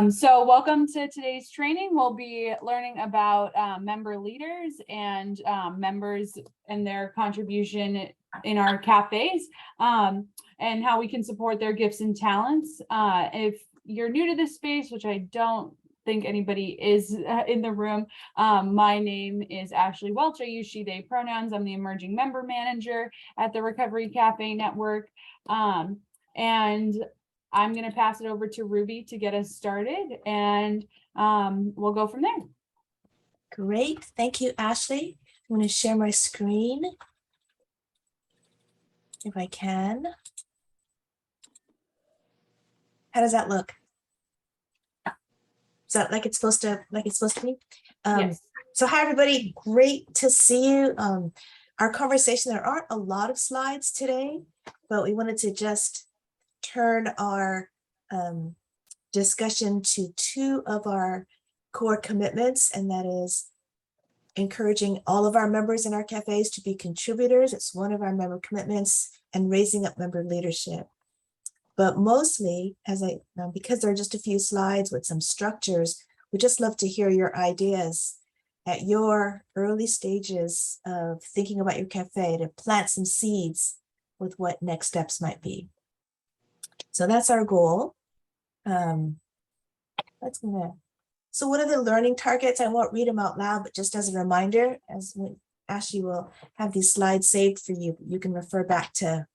So welcome to today's training. We'll be learning about member leaders and members and their contribution in our cafes, and how we can support their gifts and talents. If you're new to this space, which I don't think anybody is in the room, my name is Ashley Welch. I use she, they pronouns. I'm the emerging member manager at the Recovery Cafe Network. And I'm going to pass it over to Ruby to get us started, and we'll go from there. Great. Thank you, Ashley. I'm going to share my screen if I can. How does that look? Is that like it's supposed to be? Yes. So hi, everybody. Great to see you. Our conversation, there aren't a lot of slides today, but we wanted to just turn our discussion to two of our core commitments, and that is encouraging all of our members in our cafes to be contributors. It's one of our member commitments, and raising up member leadership. But mostly, because there are just a few slides with some structures, we just love to hear your ideas at your early stages of thinking about your cafe, to plant some seeds with what next steps might be. So that's our goal. So what are the learning targets? I won't read them out loud, but just as a reminder, Ashley will have these slides saved for you. You can refer back to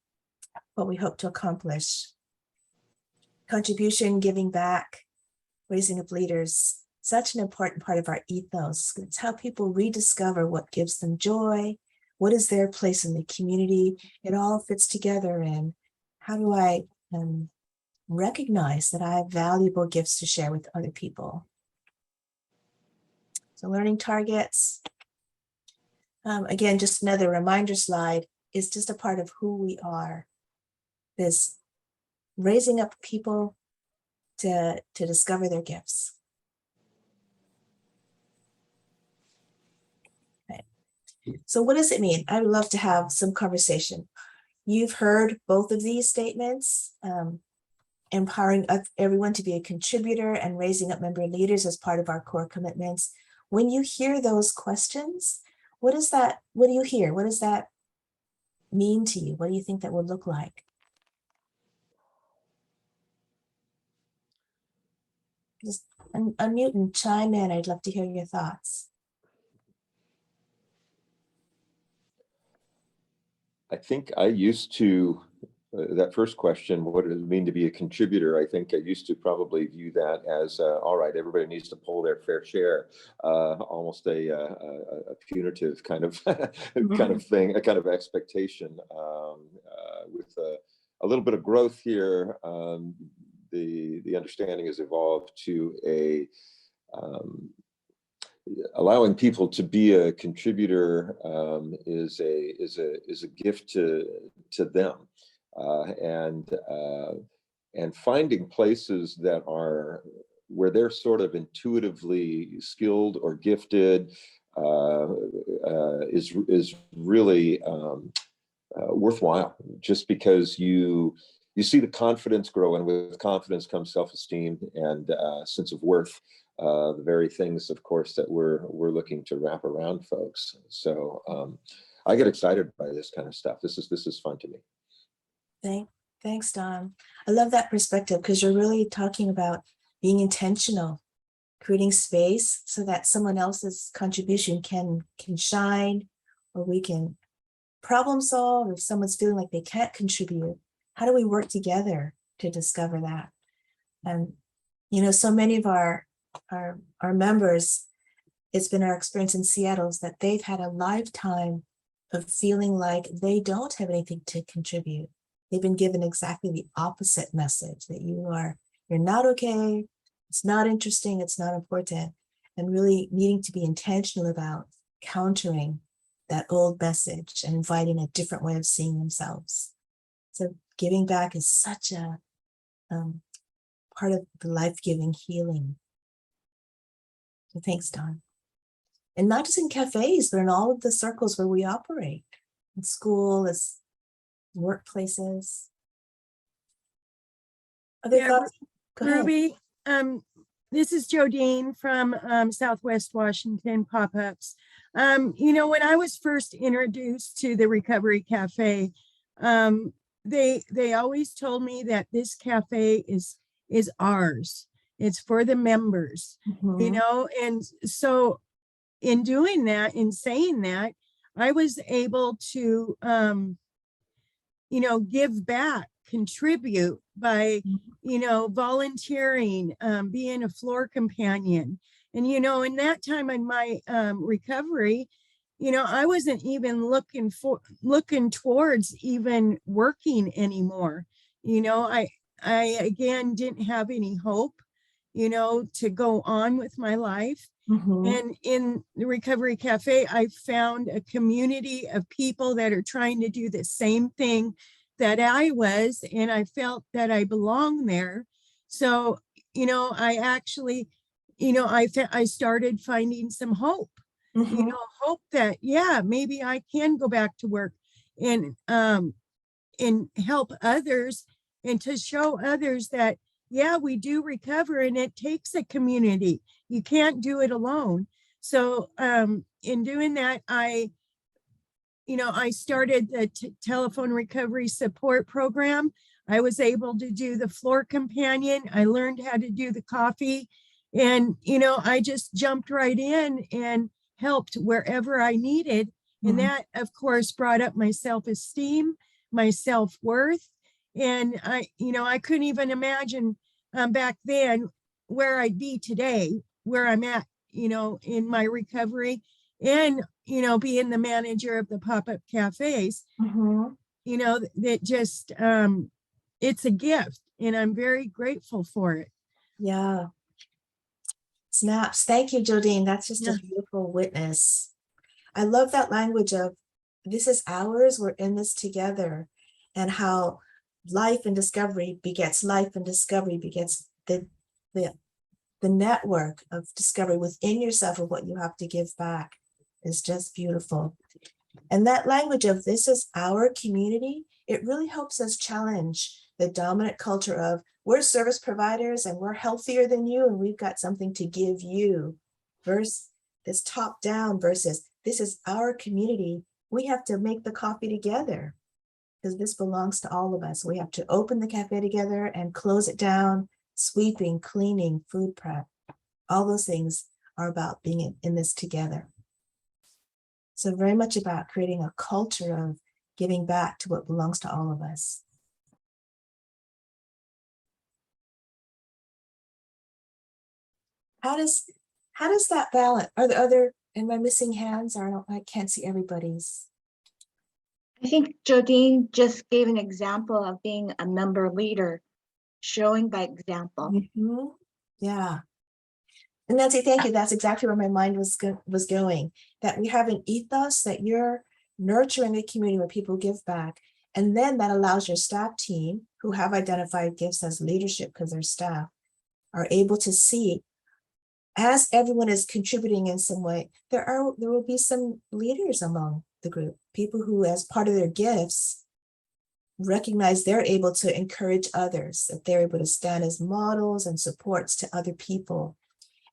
what we hope to accomplish. Contribution, giving back, raising up leaders, such an important part of our ethos. It's how people rediscover what gives them joy, what is their place in the community. It all fits together, and how do I recognize that I have valuable gifts to share with other people. So learning targets. Again, just another reminder slide is just a part of who we are. This raising up people to discover their gifts. Okay. So what does it mean? I would love to have some conversation. You've heard both of these statements. Empowering everyone to be a contributor and raising up member leaders as part of our core commitments. When you hear those questions, what do you hear? What does that mean to you? What do you think that would look like? Just unmute and chime in. I'd love to hear your thoughts. I think I used to, that first question, what does it mean to be a contributor? I think I used to probably view that as, all right, everybody needs to pull their fair share, almost a punitive kind of kind of thing, a kind of expectation. With a little bit of growth here, the understanding has evolved to allowing people to be a contributor is a gift to them. And finding places that are where they're sort of intuitively skilled or gifted is really worthwhile, just because you see the confidence grow, and with confidence comes self-esteem and sense of worth, the very things, of course, that we're looking to wrap around folks. So I get excited by this kind of stuff. This is fun to me. Thanks, Don. I love that perspective, because you're really talking about being intentional, creating space so that someone else's contribution can shine, or we can problem solve. If someone's feeling like they can't contribute, how do we work together to discover that? And so many of our members, it's been our experience in Seattle is that they've had a lifetime of feeling like they don't have anything to contribute. They've been given exactly the opposite message, that you're not okay, it's not interesting, it's not important, and really needing to be intentional about countering that old message and inviting a different way of seeing themselves. So giving back is such a part of the life-giving healing. So thanks, Don. And not just in cafes, but in all of the circles where we operate, in school, as workplaces. Other Yeah, thoughts? Go ahead. Ruby, this is Jodine from Southwest Washington Pop-Ups. When I was first introduced to the Recovery Cafe, they always told me that this cafe is ours. It's for the members, Mhm. and so in doing that, in saying that, I was able to give back, contribute by, volunteering, being a floor companion. And, in that time in my recovery, I wasn't even looking towards even working anymore. I again didn't have any hope, to go on with my life. Mhm. And in the Recovery Cafe, I found a community of people that are trying to do the same thing that I was, and I felt that I belonged there. So, I actually, I started finding some hope, Mhm. hope that, yeah, maybe I can go back to work and help others, and to show others that, yeah, we do recover, and it takes a community. You can't do it alone. So in doing that, I started the telephone recovery support program. I was able to do the floor companion. I learned how to do the coffee, and I just jumped right in and helped wherever I needed. And Mhm. that, of course, brought up my self-esteem, my self-worth. And I couldn't even imagine back then where I'd be today, where I'm at, in my recovery, and being the manager of the pop-up cafes. Mhm. That just it's a gift, and I'm very grateful for it. Yeah. Snaps. Thank you, Jodine. That's just a Yeah. beautiful witness. I love that language of this is ours, we're in this together, and how life and discovery begets life, and discovery begets the network of discovery within yourself of what you have to give back is just beautiful. And that language of this is our community, it really helps us challenge the dominant culture of we're service providers and we're healthier than you and we've got something to give you, versus this top down versus this is our community. We have to make the coffee together because this belongs to all of us. We have to open the cafe together and close it down, sweeping, cleaning, food prep. All those things are about being in this together. So very much about creating a culture of giving back to what belongs to all of us. How does that balance? Are there other, am I missing hands? Or I can't see everybody's. I think Jodine just gave an example of being a member leader, showing by example. Mhm. Yeah. And Nancy, thank you. That's exactly where my mind was going. That we have an ethos that you're nurturing a community where people give back. And then that allows your staff team, who have identified gifts as leadership because their staff are able to see, as everyone is contributing in some way, there will be some leaders among the group, people who, as part of their gifts, recognize they're able to encourage others, that they're able to stand as models and supports to other people.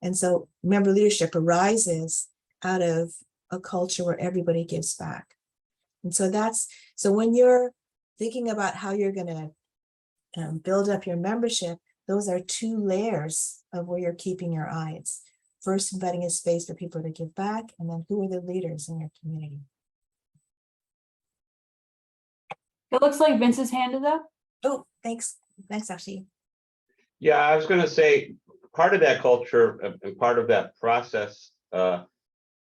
And so member leadership arises out of a culture where everybody gives back. And so so when you're thinking about how you're going to build up your membership, those are two layers of where you're keeping your eyes. First, inviting a space for people to give back, and then who are the leaders in your community? It looks like Vince's hand is up. Oh, thanks. Thanks, Ashley. Yeah, I was going to say part of that culture and part of that process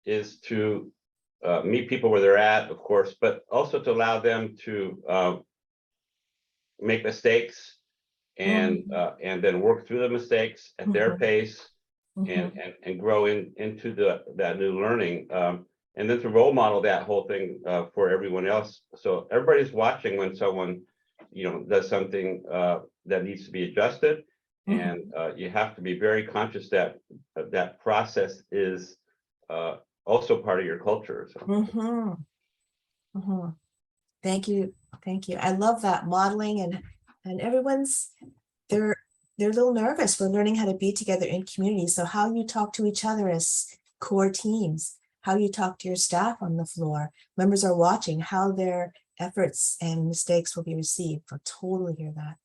is to meet people where they're at, of course, but also to allow them to make mistakes and then work through the mistakes at their pace and grow into that new learning. And then to role model that whole thing for everyone else. So everybody's watching when someone, does something that needs to be adjusted. And you have to be very conscious that that process is also part of your culture. So. Thank you. Thank you. I love that modeling, and everyone's they're a little nervous. We're learning how to be together in community. So how you talk to each other as core teams, how you talk to your staff on the floor, members are watching, how their efforts and mistakes will be received. I totally hear that.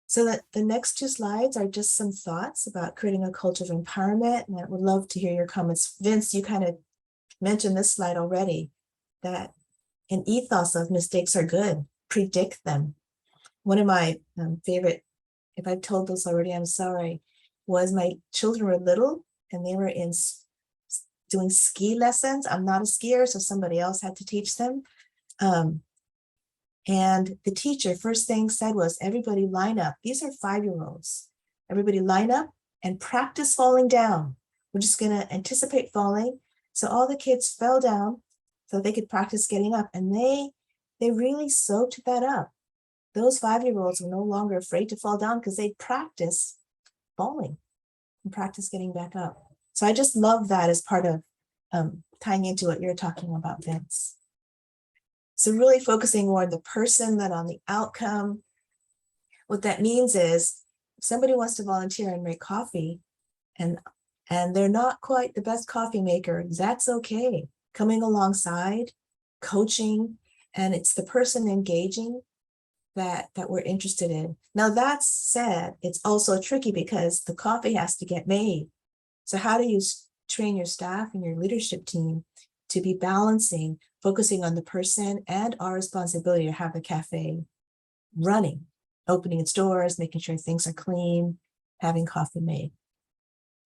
So that the next 2 slides are just some thoughts about creating a culture of empowerment. And I would love to hear your comments. Vince, you kind of mentioned this slide already, that an ethos of mistakes are good, predict them. One of my favorite, if I've told this already, I'm sorry, was my children were little and they were doing ski lessons. I'm not a skier, so somebody else had to teach them. And the teacher first thing said was, everybody line up. These are 5-year-olds. Everybody line up and practice falling down. We're just gonna anticipate falling. So all the kids fell down so they could practice getting up. And they really soaked that up. Those 5-year-olds were no longer afraid to fall down because they practiced falling and practice getting back up. So I just love that as part of tying into what you're talking about, Vince. So really focusing more on the person than on the outcome. What that means is if somebody wants to volunteer and make coffee and they're not quite the best coffee maker, that's okay. Coming alongside, coaching, and it's the person engaging that we're interested in. Now that said, it's also tricky because the coffee has to get made. So how do you train your staff and your leadership team to be balancing, focusing on the person and our responsibility to have the cafe running, opening its doors, making sure things are clean, having coffee made.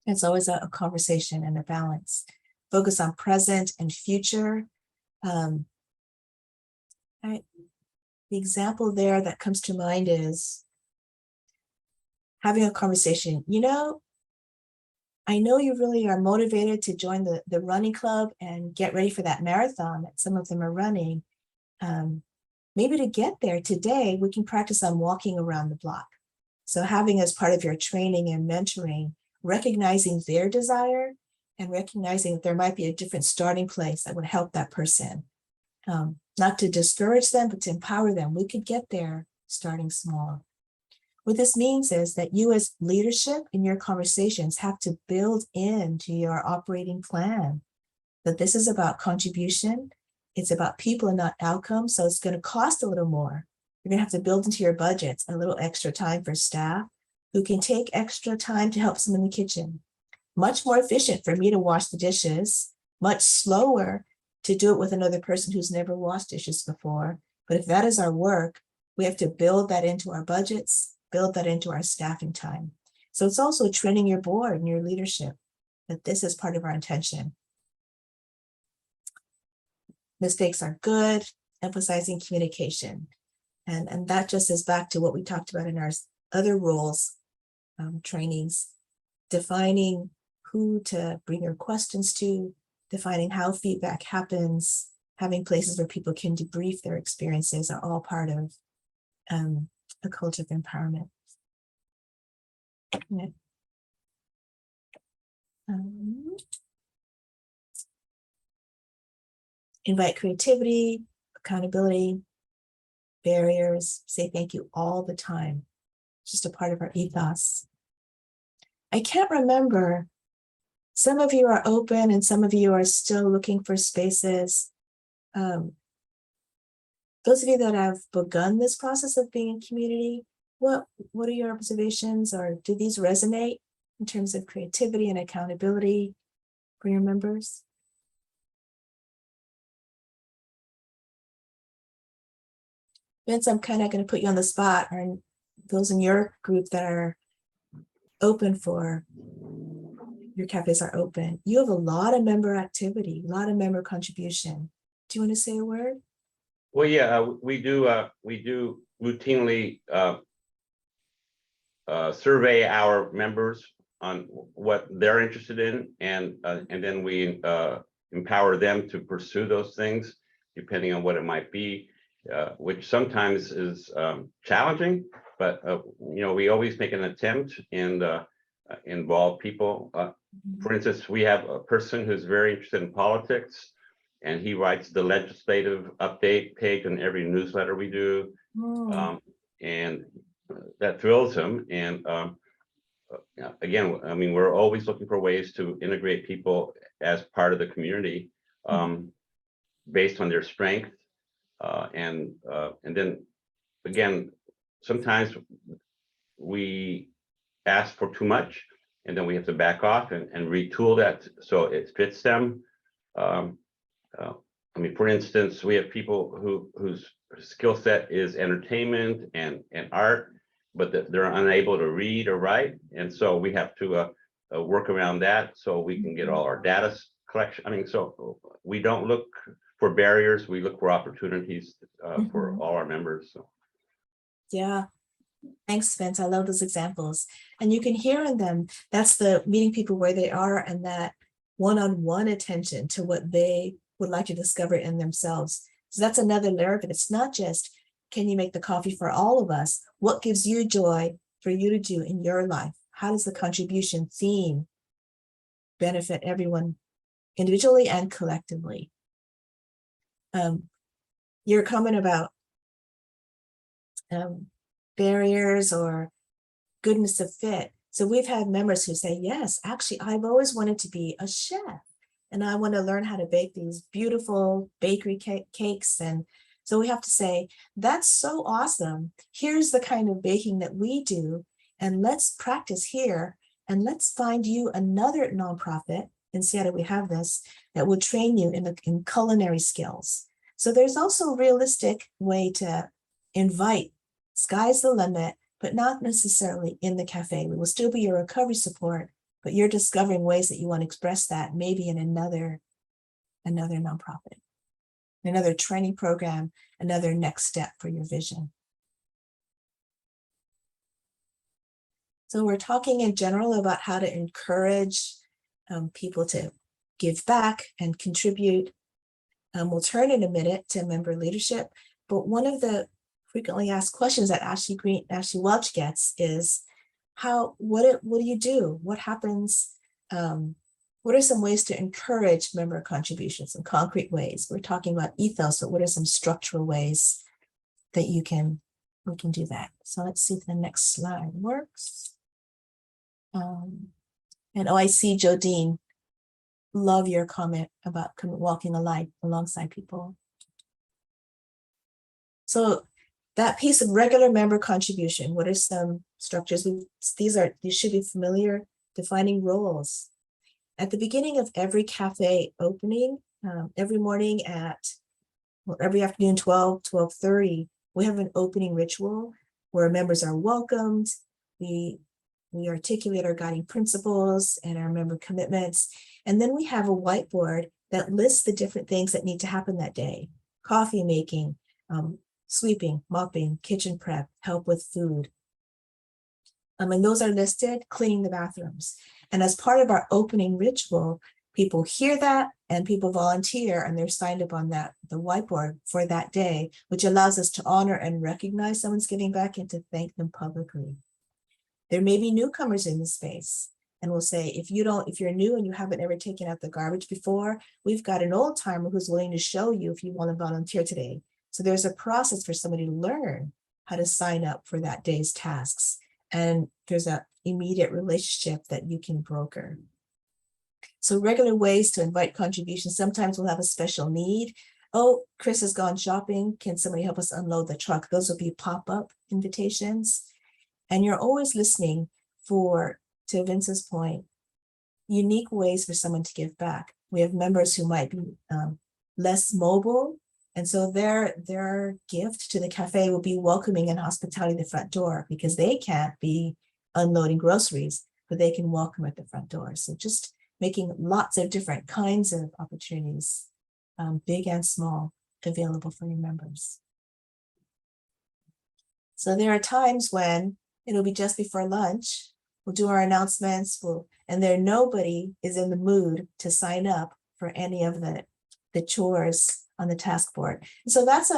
It's always a conversation and a balance. Focus on present and future. The example there that comes to mind is having a conversation. You know, I know you really are motivated to join the running club and get ready for that marathon that some of them are running. Maybe to get there today, we can practice on walking around the block. So having as part of your training and mentoring, recognizing their desire and recognizing that there might be a different starting place that would help that person. Not to discourage them, but to empower them. We could get there starting small. What this means is that you as leadership in your conversations have to build into your operating plan that this is about contribution. It's about people and not outcomes. So it's going to cost a little more. You're going to have to build into your budgets a little extra time for staff who can take extra time to help someone in the kitchen. Much more efficient for me to wash the dishes, much slower to do it with another person who's never washed dishes before. But if that is our work, we have to build that into our budgets, build that into our staffing time. So it's also training your board and your leadership that this is part of our intention. Mistakes are good, emphasizing communication. And that just is back to what we talked about in our other roles, trainings, defining who to bring your questions to, defining how feedback happens, having places where people can debrief their experiences are all part of a culture of empowerment. Yeah. Invite creativity, accountability, barriers, say thank you all the time. It's just a part of our ethos. I can't remember, some of you are open and some of you are still looking for spaces. Those of you that have begun this process of being in community, what are your observations, or do these resonate in terms of creativity and accountability for your members? Vince, I'm kind of going to put you on the spot. Are those in your group that are open for, your cafes are open? You have a lot of member activity, a lot of member contribution. Do you want to say a word? Well, yeah, we do routinely survey our members on what they're interested in, and then we empower them to pursue those things, depending on what it might be, which sometimes is challenging, but we always make an attempt and involve people. For instance, we have a person who's very interested in politics, and he writes the legislative update page on every newsletter we do. And that thrills him. And yeah, again, I mean, we're always looking for ways to integrate people as part of the community based on their strength. And then again, sometimes we ask for too much, and then we have to back off and retool that so it fits them. I mean, for instance, we have people whose skill set is entertainment and art, but they're unable to read or write, and so we have to work around that so we can get all our data collection. I mean, so we don't look for barriers; we look for opportunities for all our members. So. Yeah. Thanks, Vince. I love those examples. And you can hear in them, that's the meeting people where they are and that one-on-one attention to what they would like to discover in themselves. So that's another layer of it. It's not just, can you make the coffee for all of us? What gives you joy for you to do in your life? How does the contribution theme benefit everyone individually and collectively? Your comment about barriers or goodness of fit. So we've had members who say, yes, actually, I've always wanted to be a chef and I want to learn how to bake these beautiful bakery cakes. And so we have to say, that's so awesome. Here's the kind of baking that we do. And let's practice here. And let's find you another nonprofit in Seattle. We have this that will train you in culinary skills. So there's also a realistic way to invite. Sky's the limit, but not necessarily in the cafe. We will still be your recovery support, but you're discovering ways that you want to express that maybe in another nonprofit, another training program, another next step for your vision. So we're talking in general about how to encourage people to give back and contribute. We'll turn in a minute to member leadership, but one of the frequently asked questions that Ashley Welch gets is what do you do? What happens? What are some ways to encourage member contributions in concrete ways? We're talking about ethos, but what are some structural ways that we can do that? So let's see if the next slide works. And I see Jodine, love your comment about walking alongside people. So that piece of regular member contribution, what are some structures? These should be familiar, defining roles. At the beginning of every cafe opening, every morning every afternoon, 12:30, we have an opening ritual where members are welcomed. We articulate our guiding principles and our member commitments. And then we have a whiteboard that lists the different things that need to happen that day. Coffee making, sweeping, mopping, kitchen prep, help with food. And those are listed, cleaning the bathrooms. And as part of our opening ritual, people hear that and people volunteer and they're signed up on the whiteboard for that day, which allows us to honor and recognize someone's giving back and to thank them publicly. There may be newcomers in the space. And we'll say, if you're new and you haven't ever taken out the garbage before, we've got an old timer who's willing to show you if you want to volunteer today. So there's a process for somebody to learn how to sign up for that day's tasks. And there's an immediate relationship that you can broker. So regular ways to invite contributions. Sometimes we'll have a special need. Oh, Chris has gone shopping. Can somebody help us unload the truck? Those will be pop-up invitations. And you're always listening for, to Vince's point, unique ways for someone to give back. We have members who might be less mobile. And so their gift to the cafe will be welcoming and hospitality at the front door because they can't be unloading groceries, but they can welcome at the front door. So just making lots of different kinds of opportunities, big and small, available for your members. So there are times when it'll be just before lunch. We'll do our announcements, and nobody is in the mood to sign up for any of the chores on the task board. And so that's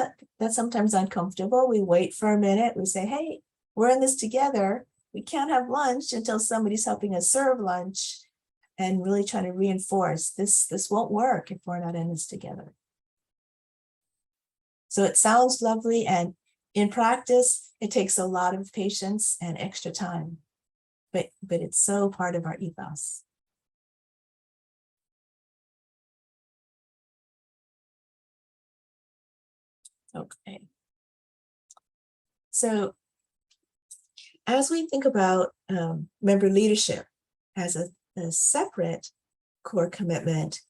sometimes uncomfortable. We wait for a minute. We say, hey, we're in this together. We can't have lunch until somebody's helping us serve lunch, and really trying to reinforce this won't work if we're not in this together. So it sounds lovely, and in practice, It takes a lot of patience and extra time, but it's so part of our ethos. Okay. So as we think about member leadership as a separate core commitment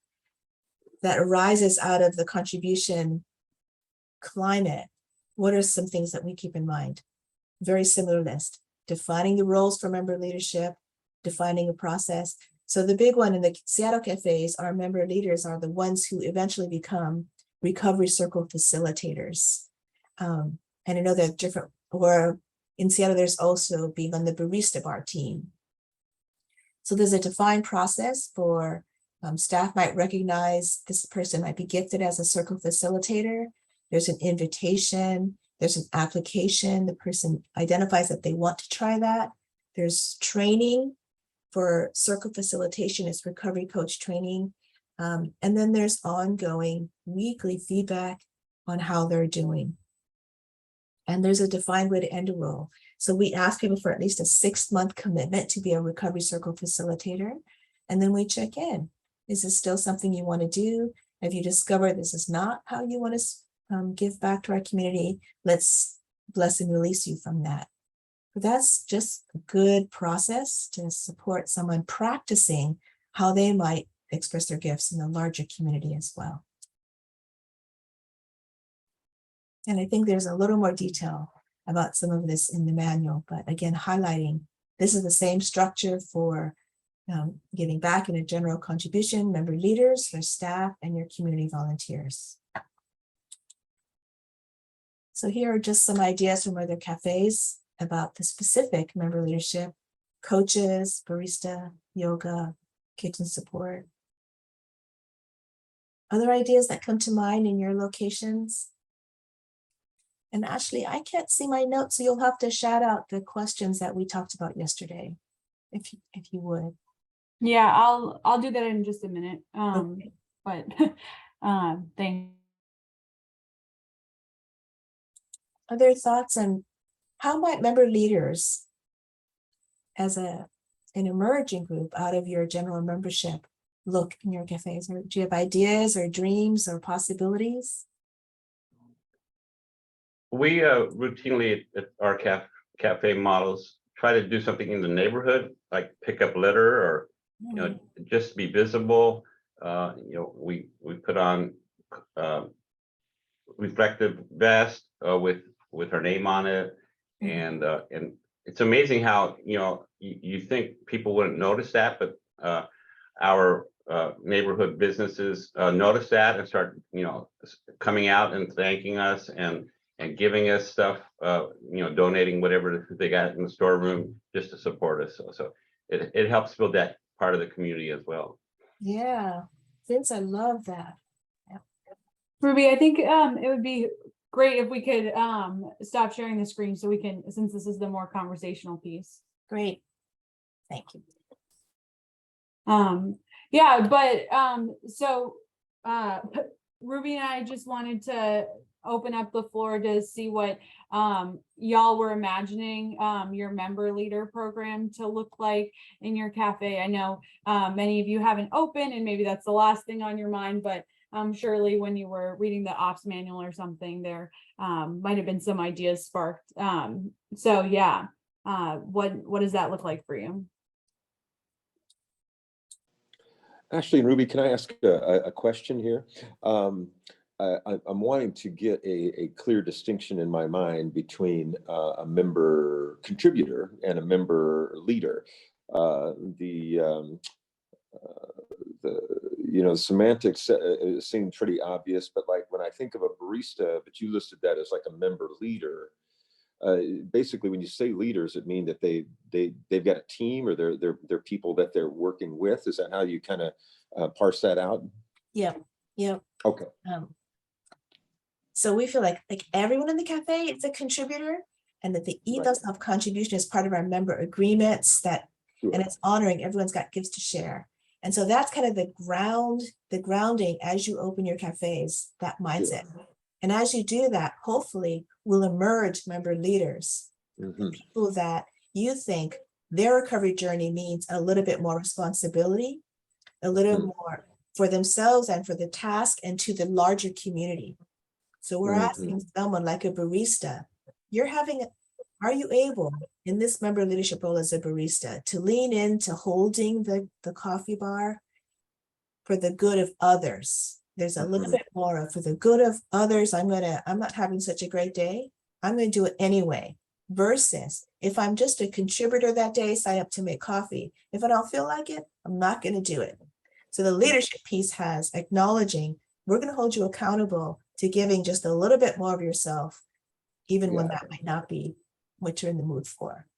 that arises out of the contribution climate, what are some things that we keep in mind? Very similar list: defining the roles for member leadership, defining a process. So the big one in the Seattle cafes, our member leaders are the ones who eventually become recovery circle facilitators. And I know there are different, or in Seattle, there's also being on the barista bar team. So there's a defined process for staff might recognize this person might be gifted as a circle facilitator. There's an invitation, there's an application, the person identifies that they want to try that. There's training for circle facilitation, it's recovery coach training. And then there's ongoing weekly feedback on how they're doing. And there's a defined way to end a role. So we ask people for at least a 6-month commitment to be a recovery circle facilitator. And then we check in. Is this still something you want to do? Have you discovered this is not how you want to give back to our community? Let's bless and release you from that. But that's just a good process to support someone practicing how they might express their gifts in the larger community as well. And I think there's a little more detail about some of this in the manual, but again, highlighting this is the same structure for giving back in a general contribution, member leaders, for staff, and your community volunteers. So here are just some ideas from other cafes about the specific member leadership: coaches, barista, yoga, kitchen support. Other ideas that come to mind in your locations? And Ashley, I can't see my notes, so you'll have to shout out the questions that we talked about yesterday, if you would. Yeah, I'll do that in just a minute. Okay. But thank. Other thoughts on how might member leaders as an emerging group out of your general membership look in your cafes? Or do you have ideas or dreams or possibilities? We routinely at our cafe models try to do something in the neighborhood, like pick up litter or just be visible. We put on reflective vest with her name on it, and it's amazing how you think people wouldn't notice that, but our neighborhood businesses notice that and start coming out and thanking us and giving us stuff, donating whatever they got in the storeroom just to support us. So it helps build that part of the community as well. Yeah, Vince, I love that. Ruby, I think it would be great if we could stop sharing the screen so we can, since this is the more conversational piece. Great. Thank you. Yeah, but so Ruby and I just wanted to open up the floor to see what y'all were imagining your member leader program to look like in your cafe. I know many of you haven't opened, and maybe that's the last thing on your mind, but surely when you were reading the ops manual or something, there might have been some ideas sparked. So yeah, what does that look like for you? Ashley and Ruby, can I ask a question here? I'm wanting to get a clear distinction in my mind between a member contributor and a member leader. The semantics seem pretty obvious, but like when I think of a barista, but you listed that as like a member leader. Basically, when you say leaders, it means that they've got a team, or they're people that they're working with. Is that how you kind of parse that out? Yeah. Okay. So we feel like everyone in the cafe is a contributor, and that the ethos of contribution is part of our member agreements, that and it's honoring everyone's got gifts to share. And so that's kind of the grounding as you open your cafes, that mindset. And as you do that, hopefully will emerge member leaders, Mhm. people that you think their recovery journey means a little bit more responsibility, a little Mhm. more for themselves and for the task and to the larger community. So we're Mhm. asking someone like a barista, are you able in this member leadership role as a barista to lean into holding the coffee bar for the good of others? There's a little Mhm. bit more of for the good of others. I'm not having such a great day. I'm going to do it anyway. Versus if I'm just a contributor that day, sign up to make coffee. If I don't feel like it, I'm not going to do it. So the leadership piece has acknowledging we're going to hold you accountable to giving just a little bit more of yourself, even when Yeah. that might not be what you're in the mood for.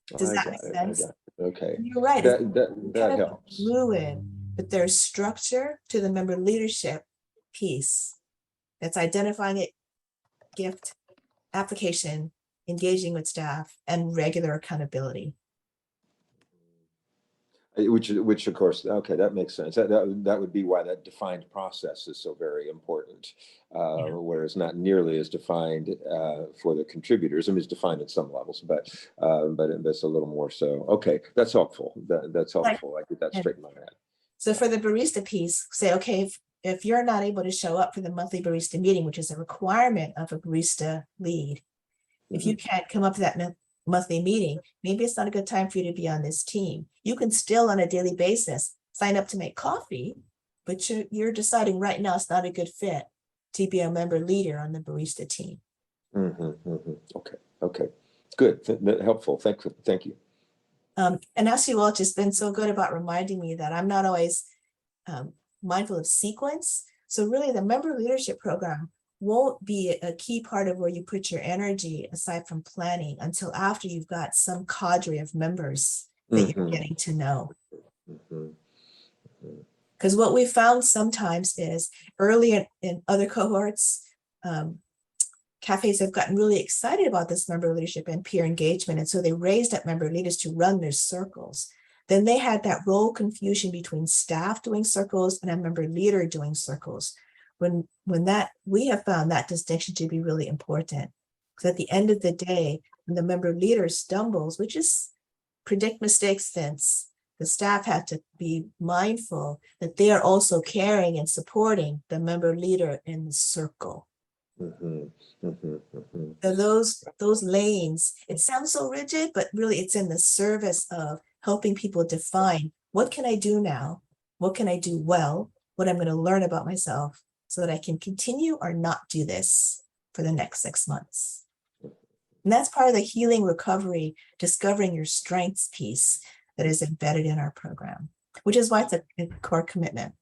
Does I that got make it. sense? Okay. And you're right. It's That kind of helps. fluid, but there's structure to the member leadership piece that's identifying it, gift, application, engaging with staff, and regular accountability. Which of course, okay, that makes sense. That would be why that defined process is so very important. Yeah. Whereas not nearly as defined for the contributors. I mean, it's defined at some levels, but that's a little more so. Okay, that's helpful. That's Like- helpful. I get that and- straight in my head. So for the barista piece, say, okay, if you're not able to show up for the monthly barista meeting, which is a requirement of a barista lead, if you can't come up to that monthly meeting, maybe it's not a good time for you to be on this team. You can still on a daily basis sign up to make coffee, but you're deciding right now it's not a good fit to be a member leader on the barista team. Okay, good. Helpful. Thank you. And Ashley Welch has been so good about reminding me that I'm not always mindful of sequence. So really the member leadership program won't be a key part of where you put your energy aside from planning until after you've got some cadre of members that you're Mhm. getting to know. Mhm. Because what we found sometimes is early in other cohorts, cafes have gotten really excited about this member leadership and peer engagement. And so they raised up member leaders to run their circles. Then they had that role confusion between staff doing circles and a member leader doing circles. When that, we have found that distinction to be really important. Because at the end of the day, when the member leader stumbles, which is predict mistakes, Vince, the staff have to be mindful that they are also caring and supporting the member leader in the circle. Mhm. Mhm. Mhm. So those lanes, it sounds so rigid, but really it's in the service of helping people define what can I do now? What can I do well? What I'm going to learn about myself so that I can continue or not do this for the next 6 months. And that's part of the healing recovery, discovering your strengths piece that is embedded in our program, which is why it's a core commitment.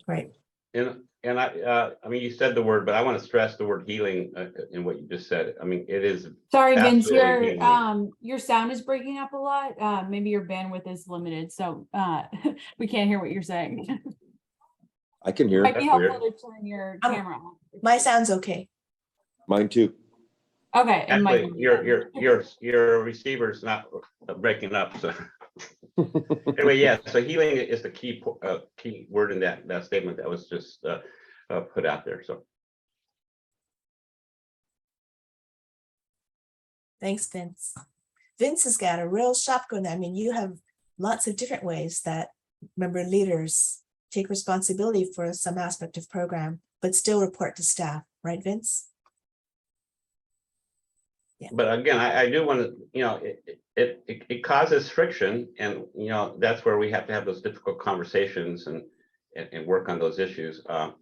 Right. And I mean, you said the word, but I want to stress the word healing in what you just said. I mean, it is. Sorry, Vince, Absolutely your sound is breaking up a lot. Maybe your bandwidth is limited, so we can't hear what you're saying. I can hear Might be That's helpful weird. to turn your Um, camera on. My sound's okay. Mine too. Okay, and Mike. Actually, your receiver's not breaking up, so. Anyway, yeah, so healing is the key word in that statement that was just put out there, so. Thanks, Vince. Vince has got a real shop going. I mean, you have lots of different ways that member leaders take responsibility for some aspect of program, but still report to staff, right, Vince? But again, I do want to, you know, it causes friction, and you know that's where we have to have those difficult conversations and work on those issues. But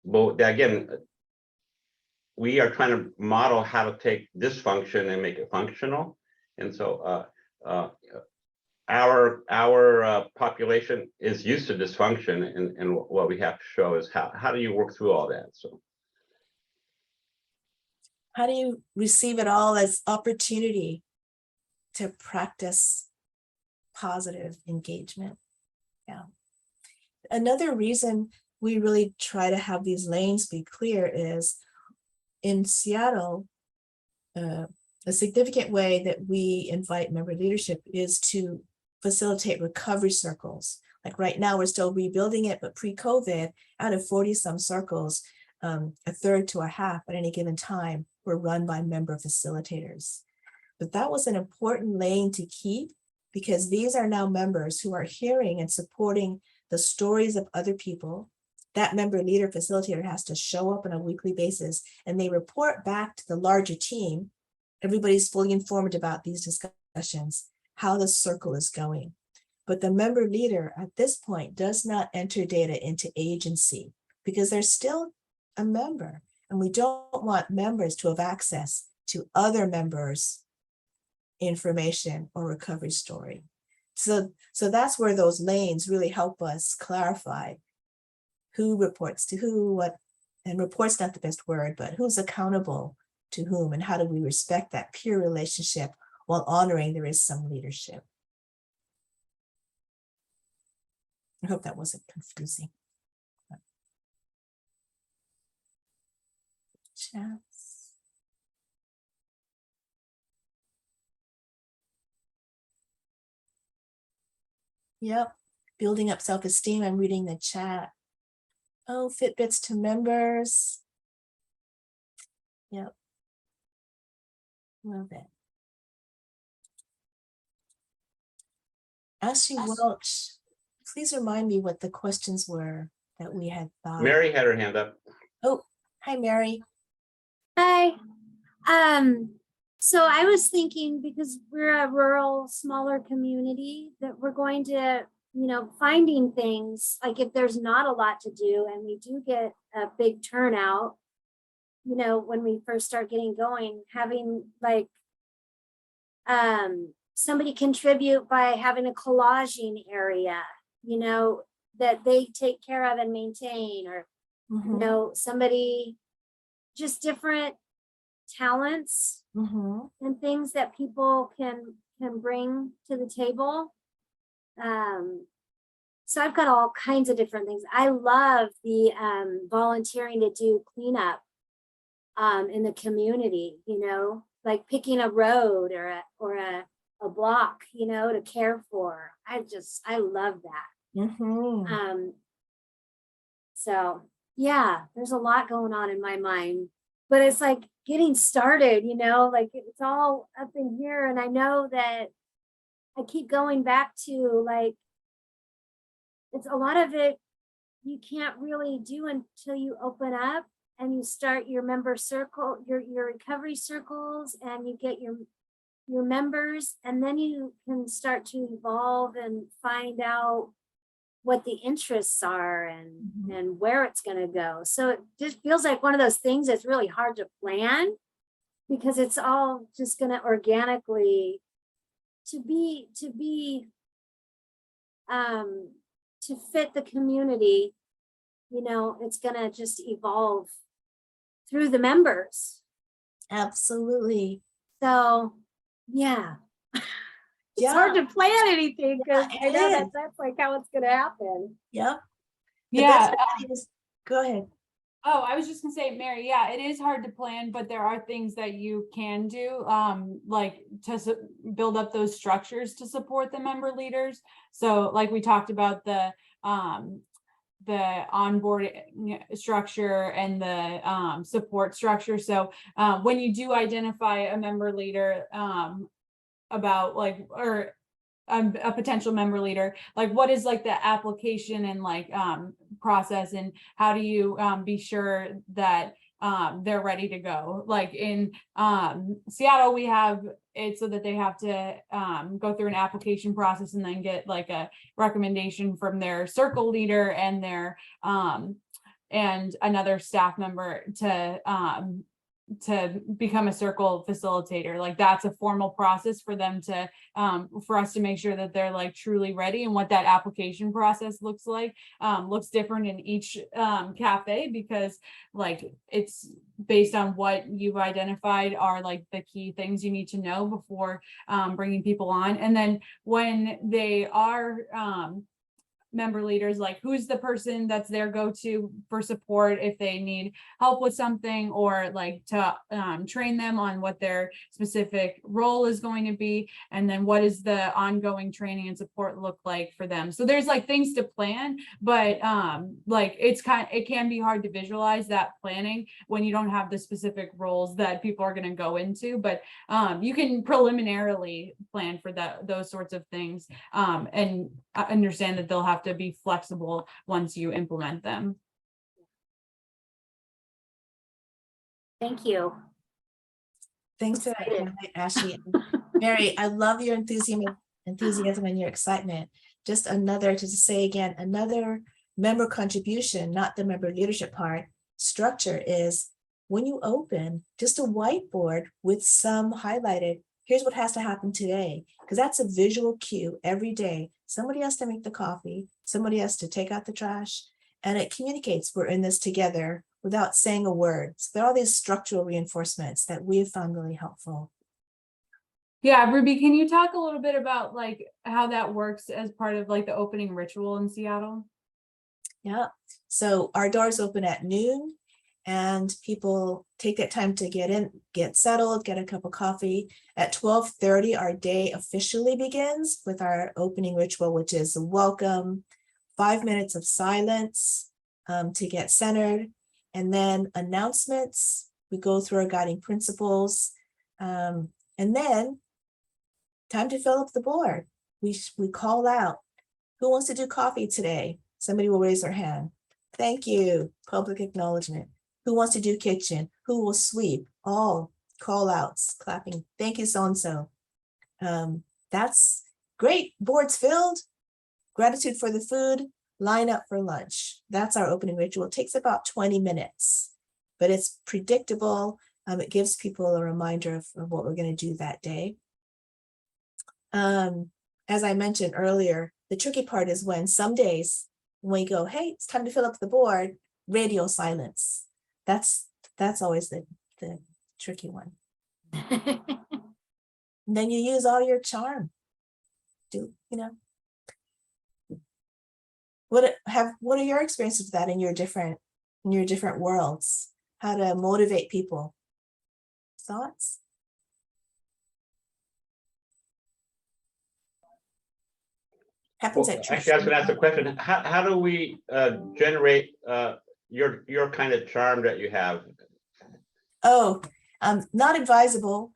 again, we are trying to model how to take dysfunction and make it functional, and so our population is used to dysfunction, and what we have to show is how do you work through all that. So. How do you receive it all as opportunity to practice positive engagement? Yeah. Another reason we really try to have these lanes be clear is in Seattle, a significant way that we invite member leadership is to facilitate recovery circles. Like right now, we're still rebuilding it, but pre-COVID, out of 40 some circles, a third to a half at any given time were run by member facilitators. But that was an important lane to keep because these are now members who are hearing and supporting the stories of other people. That member leader facilitator has to show up on a weekly basis and they report back to the larger team. Everybody's fully informed about these discussions, how the circle is going. But the member leader at this point does not enter data into agency because they're still a member. And we don't want members to have access to other members' information or recovery story. So that's where those lanes really help us clarify who reports to who, what, and report's not the best word, but who's accountable to whom and how do we respect that peer relationship while honoring there is some leadership. I hope that wasn't confusing. Chats. Yep, building up self-esteem. I'm reading the chat. Oh, Fitbits to members. Yep. Love it. Ashley Welch, please remind me what the questions were that we had thought. Mary had her hand up. Oh, hi, Mary. Hi. So I was thinking because we're a rural, smaller community that we're going to, finding things like if there's not a lot to do and we do get a big turnout, when we first start getting going, having like somebody contribute by having a collaging area, that they take care of and maintain, or, somebody, just different talents and things that people can bring to the table. So I've got all kinds of different things. I love the volunteering to do cleanup in the community, like picking a road or a block, to care for. I love that. So yeah, there's a lot going on in my mind, but it's like getting started, like it's all up in here. And I know that I keep going back to like, it's a lot of it you can't really do until you open up and you start your member circle, your recovery circles, and you get your members, and then you can start to evolve and find out what the interests are and where it's going to go. So it just feels like one of those things that's really hard to plan because it's all just going to organically to fit the community, it's going to just evolve through the members. Absolutely. So, yeah. It's hard to plan anything because I know that's like how it's going to happen. Yep. Yeah. Go ahead. Oh, I was just gonna say, Mary, yeah, it is hard to plan, but there are things that you can do, like to build up those structures to support the member leaders. So like we talked about the onboarding structure and the support structure. So when you do identify a member leader about like, or a potential member leader, like what is like the application and like process, and how do you be sure that they're ready to go? Like in Seattle, we have it so that they have to go through an application process and then get like a recommendation from their circle leader and their and another staff member to become a circle facilitator. Like that's a formal process for them to for us to make sure that they're like truly ready. And what that application process looks like looks different in each cafe, because like it's based on what you've identified are like the key things you need to know before bringing people on. And then when they are member leaders, like who's the person that's their go-to for support if they need help with something, or like to train them on what their specific role is going to be, and then what is the ongoing training and support look like for them. So there's like things to plan, but like it can be hard to visualize that planning when you don't have the specific roles that people are going to go into, but you can preliminarily plan for those sorts of things, and understand that they'll have to be flexible once you implement them. Thank you. Thanks for that, Excited. highlight, Ashley. Mary, I love your enthusiasm and your excitement. Just another, to say again, another member contribution, not the member leadership part, structure is when you open just a whiteboard with some highlighted, here's what has to happen today, because that's a visual cue every day. Somebody has to make the coffee, somebody has to take out the trash, and it communicates we're in this together without saying a word. So there are all these structural reinforcements that we have found really helpful. Yeah, Ruby, can you talk a little bit about like how that works as part of like the opening ritual in Seattle? Yeah, so our doors open at noon and people take that time to get in, get settled, get a cup of coffee. At 12:30, our day officially begins with our opening ritual, which is a welcome, 5 minutes of silence to get centered, and then announcements. We go through our guiding principles, and then time to fill up the board. We call out, who wants to do coffee today? Somebody will raise their hand. Thank you, public acknowledgement. Who wants to do kitchen? Who will sweep? All call outs, clapping. Thank you, so-and-so. That's great. Boards filled. Gratitude for the food. Line up for lunch. That's our opening ritual. It takes about 20 minutes, but it's predictable. It gives people a reminder of what we're going to do that day. As I mentioned earlier, the tricky part is when some days when we go, hey, it's time to fill up the board, radio silence. That's always the tricky one. And then you use all your charm. What are your experiences with that in your different worlds? How to motivate people? Thoughts? Happens Well, at actually, I was going to ask a question. How do we generate your kind of charm that you have? Oh, not advisable.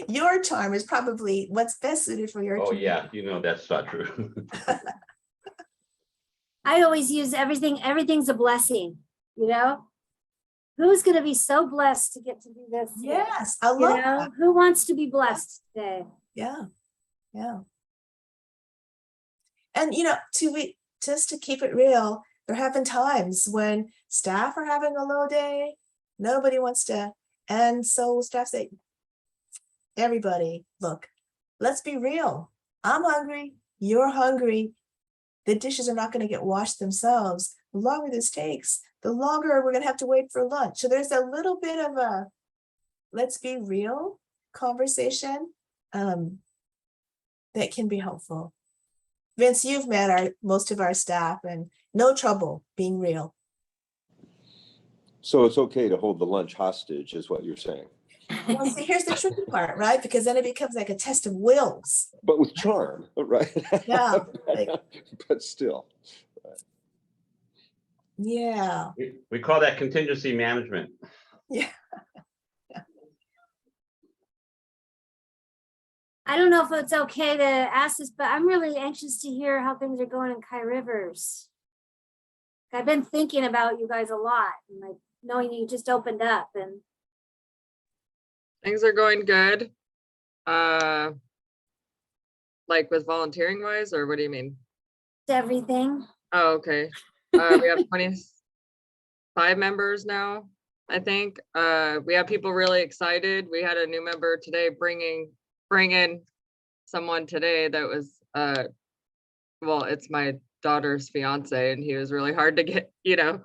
Your charm is probably what's best suited for your Oh, community. yeah, you know, that's not true. I always use everything's a blessing, you know? Who's gonna be so blessed to get to do this? today? Yes, I You love know, that. who wants to be blessed today? Yeah. And just to keep it real, there have been times when staff are having a low day, nobody wants to, and so staff say, everybody, look, let's be real. I'm hungry, you're hungry. The dishes are not going to get washed themselves. The longer this takes, the longer we're going to have to wait for lunch. So there's a little bit of a let's be real conversation that can be helpful. Vince, you've met most of our staff and no trouble being real. So it's okay to hold the lunch hostage is what you're saying, Well, see, here's the tricky part, right? Because then it becomes like a test of wills. but with charm, right? Yeah, like- But still. Yeah. We call that contingency management. Yeah. I don't know if it's okay to ask this, but I'm really anxious to hear how things are going in Kai Rivers. I've been thinking about you guys a lot, and like knowing you just opened up, and Things are going good. Like with volunteering wise, or what do you mean? everything. Oh, okay. We have 25 members now, I think. We have people really excited. We had a new member today bring in someone today that was well, it's my daughter's fiance, and he was really hard to get, to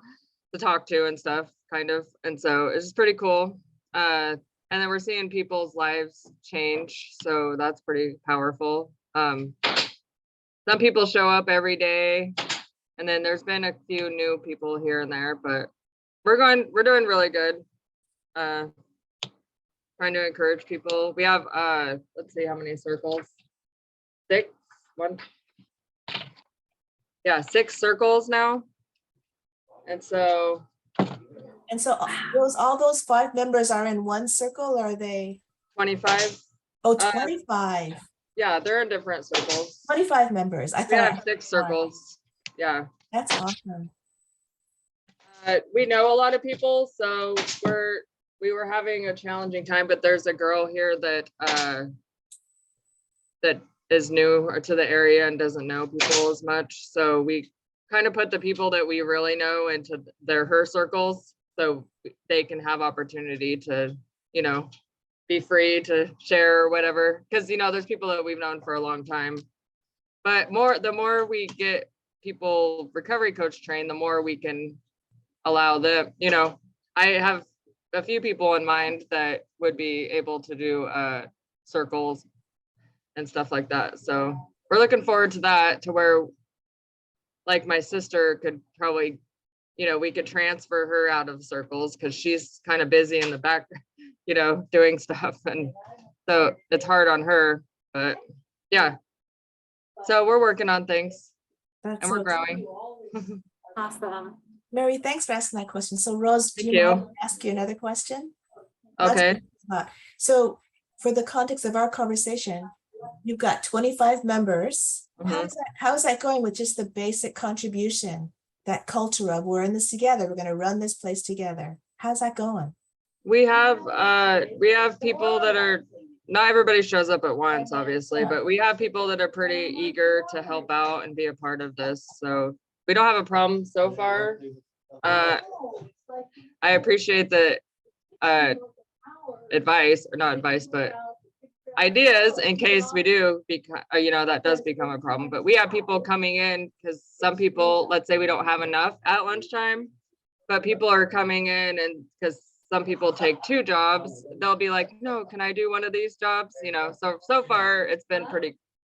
talk to and stuff, kind of. And so it's just pretty cool. And then we're seeing people's lives change, so that's pretty powerful. some people show up every day. And then there's been a few new people here and there, but we're doing really good. Trying to encourage people. We have, let's see how many circles. 6 circles now. And so all those 5 members are in one circle, or are they? 25. Oh, Uh, 25. Yeah, they're in different circles. 25 members. I We thought have 6 circles. Yeah. that's awesome. We know a lot of people, so we were having a challenging time, but there's a girl here that that is new to the area and doesn't know people as much. So we kind of put the people that we really know into her circles, so they can have opportunity to, you know, be free to share or whatever. Because, you know, there's people that we've known for a long time. But the more we get people recovery coach trained, the more we can allow them, you know. I have a few people in mind that would be able to do circles and stuff like that. So we're looking forward to that, to where like my sister could probably, you know, we could transfer her out of circles because she's kind of busy in the back, you know, doing stuff. And so it's hard on her, but yeah. So we're working on things That's and we're so growing. Awesome. Mary, thanks for asking that question. So Rose, do Thank you mind you. if I ask you another question? Okay. So for the context of our conversation, you've got 25 members. Mhm. How's that going with just the basic contribution, that culture of we're in this together, we're going to run this place together? How's that going? We have people that are, not everybody shows up at once, obviously, but we have people that are pretty eager to help out and be a part of this. So we don't have a problem so far. I appreciate the advice, or not advice, but ideas in case we do become, you know, that does become a problem. But we have people coming in because some people, let's say we don't have enough at lunchtime, but people are coming in, and because some people take 2 jobs, they'll be like, no, can I do one of these jobs? You know, so far it's been pretty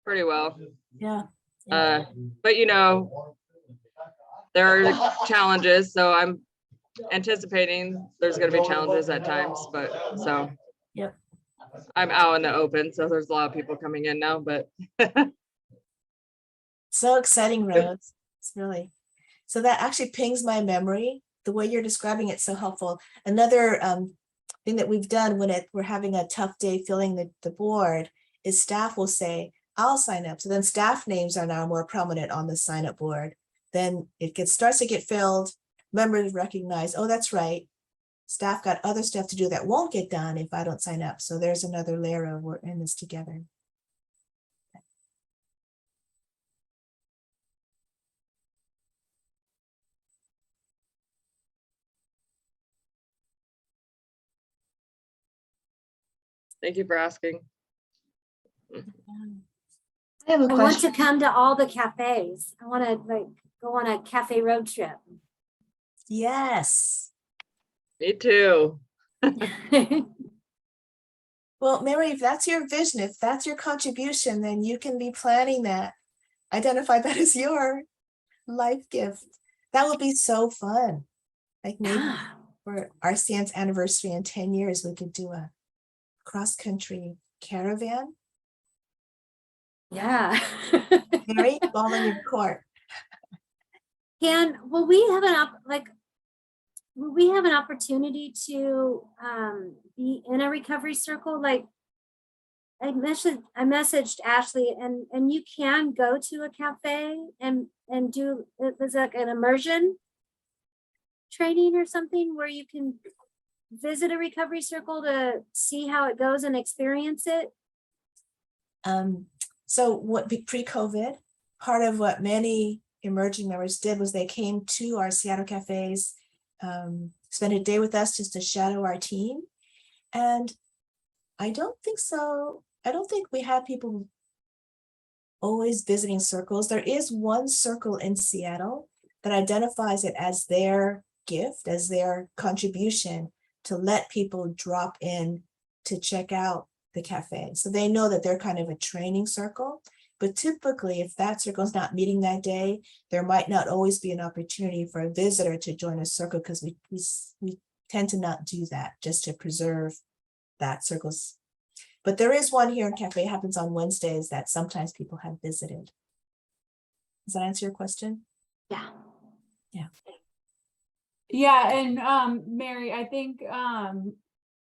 well. Yeah. But you know, there are challenges, so I'm anticipating there's going to be challenges at times, but so Yep. I'm out in the open, so there's a lot of people coming in now, but So exciting, Rose. It's really, so that actually pings my memory. The way you're describing it, so helpful. Another thing that we've done when we're having a tough day filling the board is staff will say, I'll sign up. So then staff names are now more prominent on the sign up board. Then it starts to get filled. Members recognize, oh, that's right. Staff got other stuff to do that won't get done if I don't sign up. So there's another layer of we're in this together. thank you for asking. I have a I want question. to come to all the cafes. I want to like go on a cafe road trip. Yes. Me too. Well, Mary, if that's your vision, if that's your contribution, then you can be planning that. Identify that as your life gift. That would be so fun. Like maybe for RCN's anniversary in 10 years, we could do a cross-country caravan. Yeah. Mary, ball in your court. Will we have will we have an opportunity to be in a recovery circle? Like I messaged Ashley, and you can go to a cafe and do, it was like an immersion training or something where you can visit a recovery circle to see how it goes and experience it. So what pre-COVID, part of what many emerging members did was they came to our Seattle cafes, spent a day with us just to shadow our team. And I don't think we have people always visiting circles. There is one circle in Seattle that identifies it as their gift, as their contribution to let people drop in to check out the cafe. So they know that they're kind of a training circle. But typically, if that circle's not meeting that day, there might not always be an opportunity for a visitor to join a circle because we tend to not do that just to preserve that circle's. But there is one here in Cafe, it happens on Wednesdays that sometimes people have visited. Does that answer your question? Yeah. Yeah, and Mary, I think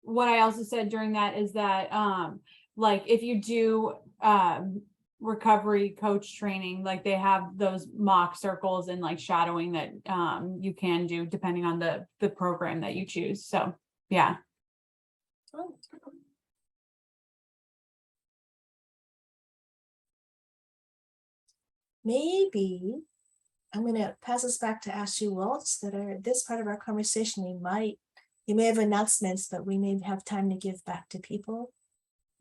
what I also said during that is that like if you do recovery coach training, like they have those mock circles and like shadowing that you can do depending on the program that you choose. So yeah. Maybe I'm gonna pass this back to Ashley Waltz that are this part of our conversation. You may have announcements, but we may have time to give back to people.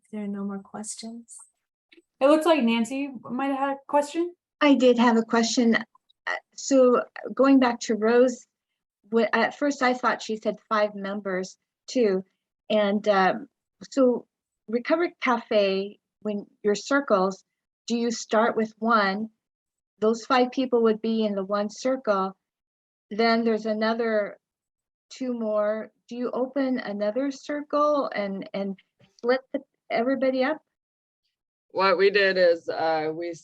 If there are no more questions. It looks like Nancy might have had a question. I did have a question. So going back to Rose, at first I thought she said 5 members too. And so Recovery Cafe, when your circles, do you start with 1? Those 5 people would be in the 1 circle. Then there's another 2 more. Do you open another circle and split everybody up? What we did is we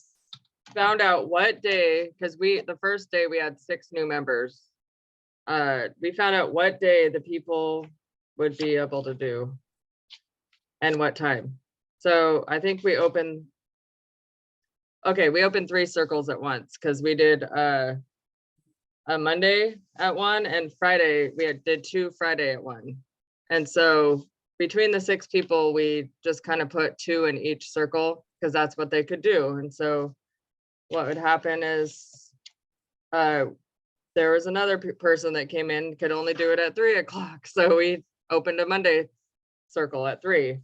found out what day, because the first day we had 6 new members. We found out what day the people would be able to do and what time. So I think we opened 3 circles at once because we did a Monday at 1 and Friday, did 2 Friday at 1. And so between the 6 people, we just kind of put 2 in each circle because that's what they could do. And so what would happen is there was another person that came in, could only do it at 3 o'clock. So we opened a Monday circle at 3.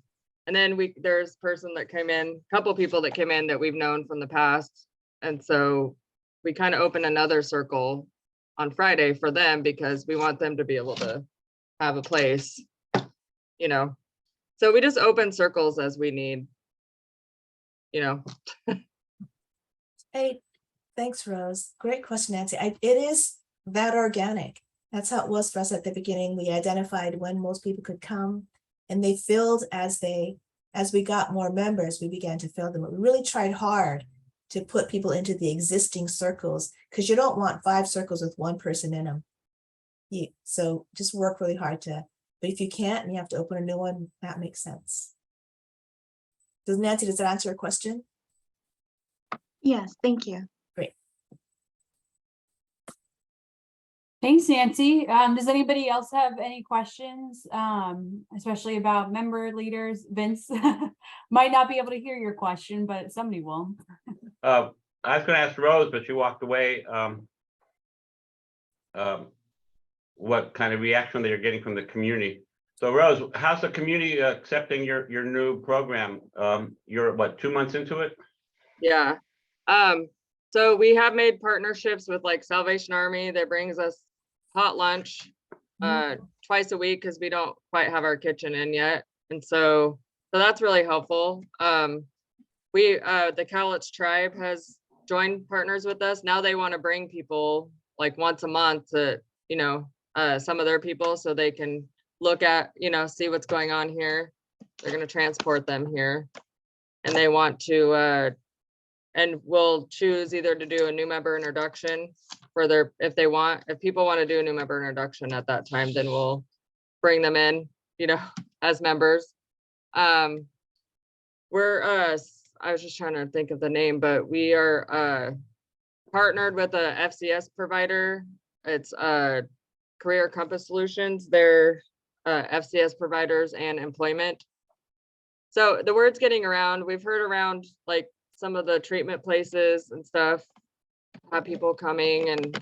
And then there's a person that came in, a couple people that came in that we've known from the past. And so we kind of opened another circle on Friday for them because we want them to be able to have a place, you know. So we just open circles as we need, you know. Hey, thanks, Rose. Great question, Nancy. It is that organic. That's how it was for us at the beginning. We identified when most people could come and they filled as we got more members, we began to fill them. But we really tried hard to put people into the existing circles because you don't want 5 circles with 1 person in them. So just work really hard but if you can't and you have to open a new one, that makes sense. Nancy, does that answer your question? Yes, thank you. Great. Thanks, Nancy. Does anybody else have any questions, especially about member leaders? Vince might not be able to hear your question, but somebody will. I was going to ask Rose, but she walked away. What kind of reaction that you're getting from the community? So Rose, how's the community accepting your new program? You're what, 2 months into it? Yeah. So we have made partnerships with like Salvation Army that brings us hot lunch twice a week because we don't quite have our kitchen in yet. And so that's really helpful. The Cowlitz Tribe has joined partners with us. Now they want to bring people like once a month to, you know, some of their people so they can look at, you know, see what's going on here. They're going to transport them here and they want to, and we'll choose either to do a new member introduction for if people want to do a new member introduction at that time, then we'll bring them in, you know, as members. I was just trying to think of the name, but we are partnered with a FCS provider. It's Career Compass Solutions. They're FCS providers and employment. So the word's getting around. We've heard around like some of the treatment places and stuff, have people coming, and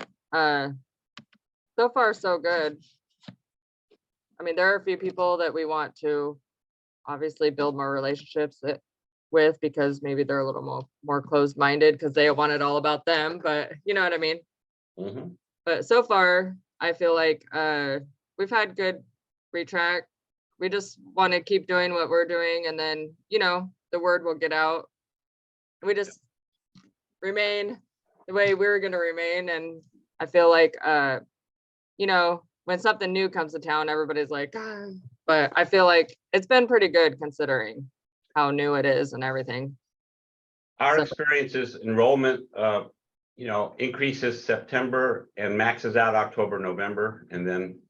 so far so good. I mean, there are a few people that we want to obviously build more relationships with because maybe they're a little more closed-minded because they want it all about them, but you know what I mean? Mm-hmm. But so far, I feel like we've had good retract. We just want to keep doing what we're doing and then, you know, the word will get out. We just remain the way we're gonna remain. And I feel like, you know, when something new comes to town, everybody's like, "Ah," but I feel like it's been pretty good considering how new it is and everything. Our So- experience is enrollment, you know, increases September and maxes out October, November, and then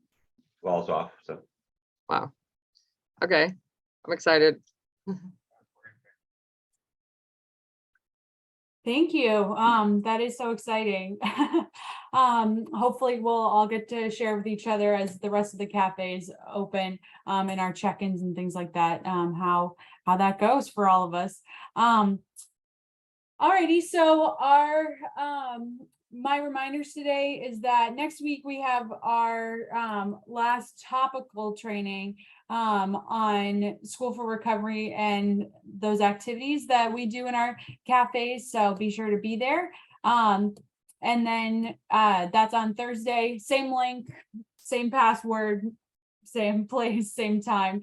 falls off. So Wow. Okay, I'm excited. Thank you. That is so exciting. Hopefully we'll all get to share with each other as the rest of the cafes open, in our check-ins and things like that, how that goes for all of us. Alrighty, so our, my reminders today is that next week we have our, last topical training, on School for Recovery and those activities that we do in our cafes, so be sure to be there. And then, that's on Thursday, same link, same password, same place, same time.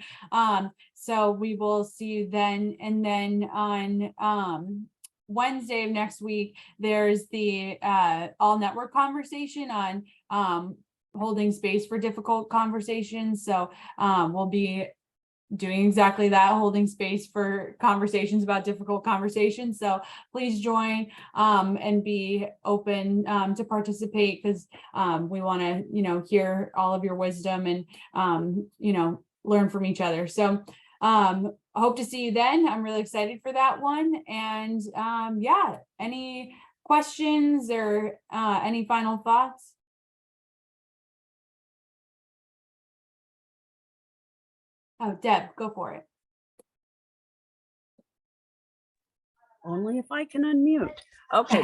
So we will see you then, and then on, Wednesday of next week, there's the all network conversation on holding space for difficult conversations. So we'll be doing exactly that, holding space for conversations about difficult conversations. So please join and be open to participate, because we want to, you know, hear all of your wisdom and you know, learn from each other. So I hope to see you then. I'm really excited for that one. And yeah, any questions or any final thoughts? Oh, Deb, go for it. Only if I can unmute. Okay,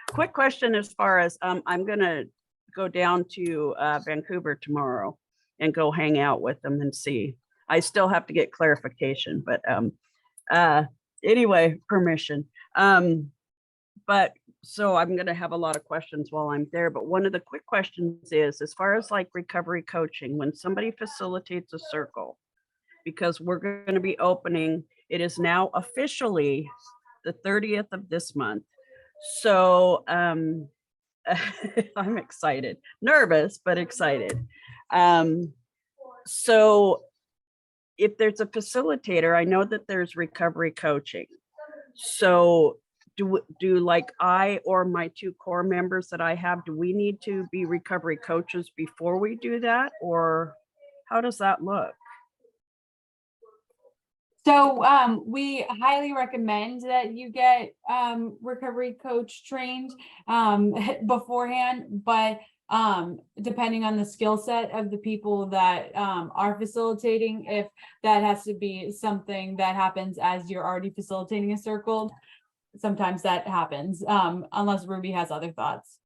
quick question as far as I'm gonna go down to Vancouver tomorrow and go hang out with them and see. I still have to get clarification, but anyway, permission. But so I'm gonna have a lot of questions while I'm there. But one of the quick questions is, as far as like recovery coaching, when somebody facilitates a circle, because we're going to be opening, it is now officially the 30th of this month. So I'm excited, nervous, but excited. So if there's a facilitator, I know that there's recovery coaching. So do like I or my 2 core members that I have, do we need to be recovery coaches before we do that? Or how does that look? So we highly recommend that you get recovery coach trained beforehand, but depending on the skill set of the people that are facilitating, if that has to be something that happens as you're already facilitating a circle, sometimes that happens, unless Ruby has other thoughts.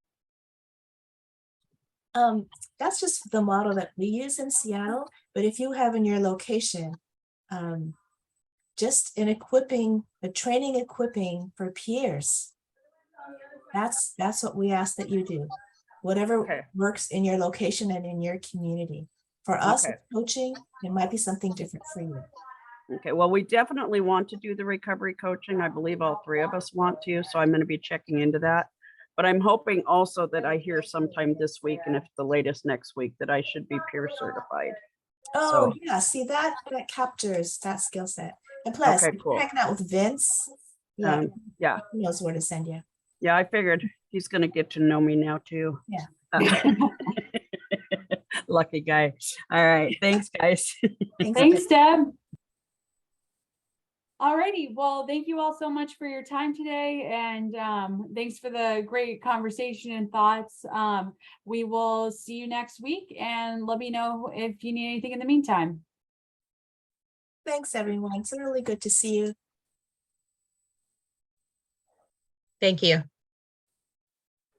That's just the model that we use in Seattle, but if you have in your location, just an equipping, a training equipping for peers. That's what we ask that you do. Whatever Okay. works in your location and in your community. For us, Okay. with coaching, it might be something different for you. Okay, well, we definitely want to do the recovery coaching. I believe all 3 of us want to, so I'm going to be checking into that. But I'm hoping also that I hear sometime this week, and if the latest next week, that I should be peer certified. Oh, So- yeah, see that captures that skill set. And plus, Okay, if you're cool. hanging out with Vince, yeah, Yeah, he knows where to send you. yeah, I figured he's going to get to know me now too. Yeah. Lucky guy. All right, thanks, guys. Thanks, Deb. Alrighty, well, thank you all so much for your time today, and thanks for the great conversation and thoughts. We will see you next week, and let me know if you need anything in the meantime. Thanks, everyone. It's really good to see you. Thank you.